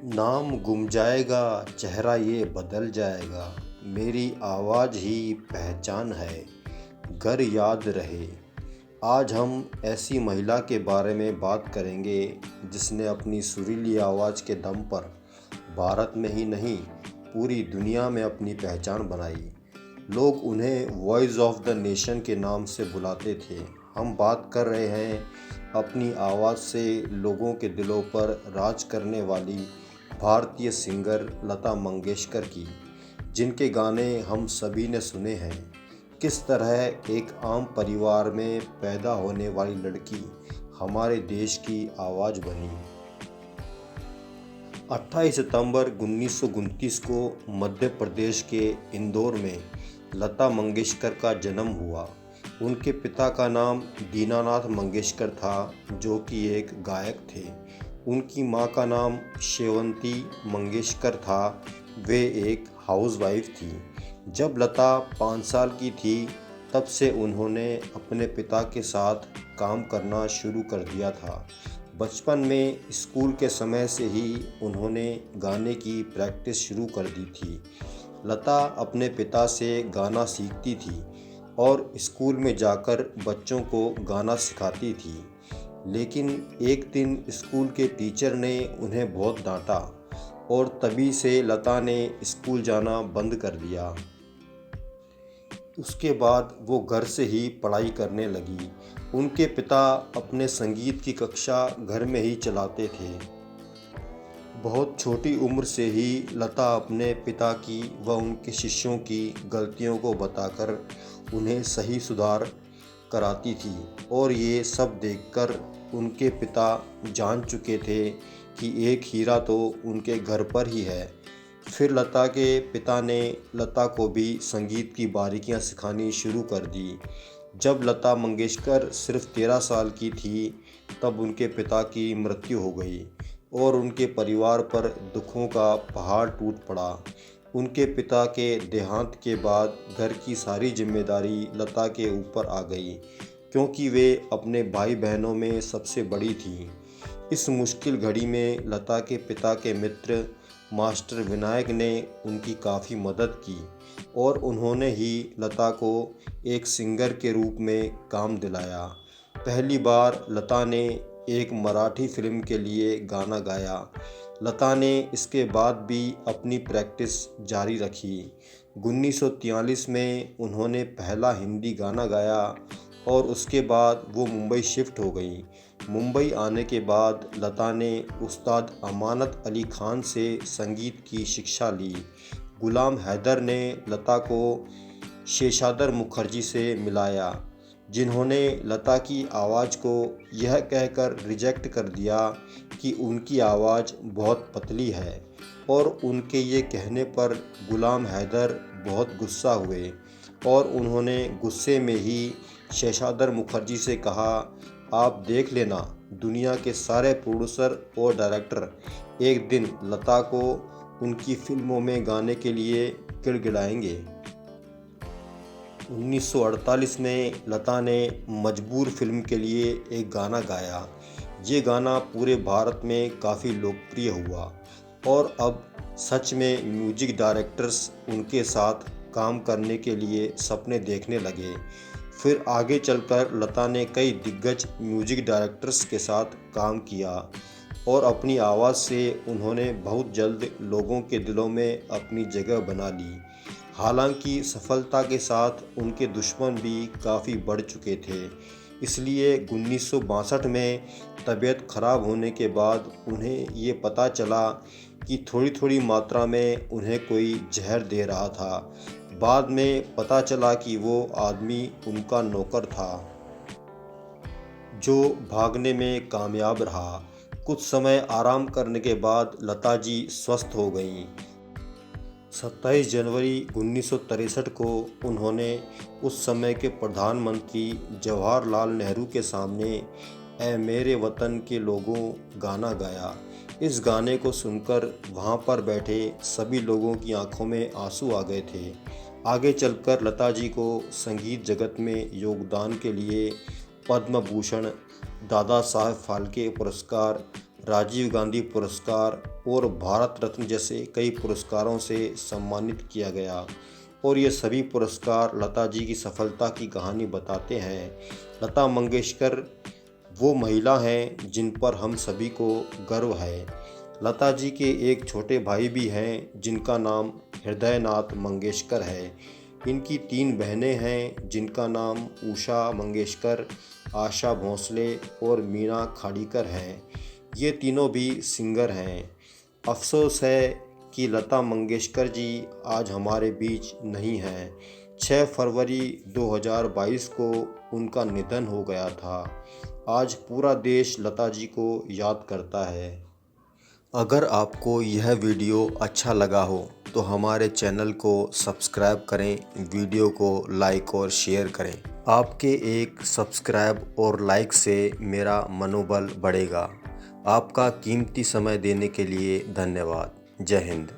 नाम गुम जाएगा, चेहरा ये बदल जाएगा, मेरी आवाज़ ही पहचान है, घर याद रहे। आज हम ऐसी महिला के बारे में बात करेंगे जिसने अपनी सुरीली आवाज़ के दम पर भारत में ही नहीं पूरी दुनिया में अपनी पहचान बनाई। लोग उन्हें वॉइस ऑफ द नेशन के नाम से बुलाते थे। हम बात कर रहे हैं अपनी आवाज़ से लोगों के दिलों पर राज करने वाली भारतीय सिंगर लता मंगेशकर की, जिनके गाने हम सभी ने सुने हैं। किस तरह एक आम परिवार में पैदा होने वाली लड़की हमारे देश की आवाज़ बनी। 28 सितंबर 1929 को मध्य प्रदेश के इंदौर में लता मंगेशकर का जन्म हुआ। उनके पिता का नाम दीनानाथ मंगेशकर था, जो कि एक गायक थे। उनकी मां का नाम शेवंती मंगेशकर था। वे एक हाउसवाइफ थी। जब लता 5 साल की थी, तब से उन्होंने अपने पिता के साथ काम करना शुरू कर दिया था। बचपन में स्कूल के समय से ही उन्होंने गाने की प्रैक्टिस शुरू कर दी थी। लता अपने पिता से गाना सीखती थी और स्कूल में जाकर बच्चों को गाना सिखाती थी। लेकिन एक दिन स्कूल के टीचर ने उन्हें बहुत डांटा और तभी से लता ने स्कूल जाना बंद कर दिया। उसके बाद वो घर से ही पढ़ाई करने लगी। उनके पिता अपने संगीत की कक्षा घर में ही चलाते थे। बहुत छोटी उम्र से ही लता अपने पिता की व उनके शिष्यों की गलतियों को बताकर उन्हें सही सुधार कराती थी, और ये सब देखकर उनके पिता जान चुके थे कि एक हीरा तो उनके घर पर ही है। फिर लता के पिता ने लता को भी संगीत की बारीकियां सिखानी शुरू कर दी। जब लता मंगेशकर सिर्फ 13 साल की थी, तब उनके पिता की मृत्यु हो गई और उनके परिवार पर दुखों का पहाड़ टूट पड़ा। उनके पिता के देहांत के बाद घर की सारी जिम्मेदारी लता के ऊपर आ गई, क्योंकि वे अपने भाई बहनों में सबसे बड़ी थी। इस मुश्किल घड़ी में लता के पिता के मित्र मास्टर विनायक ने उनकी काफ़ी मदद की और उन्होंने ही लता को एक सिंगर के रूप में काम दिलाया। पहली बार लता ने एक मराठी फिल्म के लिए गाना गाया। लता ने इसके बाद भी अपनी प्रैक्टिस जारी रखी। 1943 में उन्होंने पहला हिंदी गाना गाया और उसके बाद वो मुंबई शिफ्ट हो गई। मुंबई आने के बाद लता ने उस्ताद अमानत अली खान से संगीत की शिक्षा ली। गुलाम हैदर ने लता को शेषादर मुखर्जी से मिलाया, जिन्होंने लता की आवाज़ को यह कहकर रिजेक्ट कर दिया कि उनकी आवाज़ बहुत पतली है, और उनके ये कहने पर गुलाम हैदर बहुत गुस्सा हुए और उन्होंने गुस्से में ही शेषादर मुखर्जी से कहा, आप देख लेना, दुनिया के सारे प्रोड्यूसर और डायरेक्टर एक दिन लता को उनकी फिल्मों में गाने के लिए गिड़गिड़ाएंगे। 1948 में लता ने मजबूर फिल्म के लिए एक गाना गाया। ये गाना पूरे भारत में काफ़ी लोकप्रिय हुआ और अब सच में म्यूजिक डायरेक्टर्स उनके साथ काम करने के लिए सपने देखने लगे। फिर आगे चलकर लता ने कई दिग्गज म्यूजिक डायरेक्टर्स के साथ काम किया और अपनी आवाज़ से उन्होंने बहुत जल्द लोगों के दिलों में अपनी जगह बना ली। हालांकि सफलता के साथ उनके दुश्मन भी काफ़ी बढ़ चुके थे, इसलिए 1962 में तबीयत खराब होने के बाद उन्हें ये पता चला कि थोड़ी थोड़ी मात्रा में उन्हें कोई जहर दे रहा था। बाद में पता चला कि वो आदमी उनका नौकर था, जो भागने में कामयाब रहा। कुछ समय आराम करने के बाद लता जी स्वस्थ हो गईं। 27 जनवरी 1963 को उन्होंने उस समय के प्रधानमंत्री जवाहरलाल नेहरू के सामने ऐ मेरे वतन के लोगों गाना गाया। इस गाने को सुनकर वहाँ पर बैठे सभी लोगों की आंखों में आंसू आ गए थे। आगे चलकर लता जी को संगीत जगत में योगदान के लिए पद्म भूषण, दादा साहब फाल्के पुरस्कार, राजीव गांधी पुरस्कार और भारत रत्न जैसे कई पुरस्कारों से सम्मानित किया गया और ये सभी पुरस्कार लता जी की सफलता की कहानी बताते हैं। लता मंगेशकर वो महिला हैं जिन पर हम सभी को गर्व है। लता जी के एक छोटे भाई भी हैं जिनका नाम हृदयनाथ मंगेशकर है। इनकी 3 बहनें हैं जिनका नाम उषा मंगेशकर, आशा भोसले और मीना खाड़ीकर हैं। ये तीनों भी सिंगर हैं। अफसोस है कि लता मंगेशकर जी आज हमारे बीच नहीं हैं। 6 फरवरी 2022 को उनका निधन हो गया था। आज पूरा देश लता जी को याद करता है। अगर आपको यह वीडियो अच्छा लगा हो तो हमारे चैनल को सब्सक्राइब करें, वीडियो को लाइक और शेयर करें। आपके एक सब्सक्राइब और लाइक से मेरा मनोबल बढ़ेगा। आपका कीमती समय देने के लिए धन्यवाद। जय हिंद।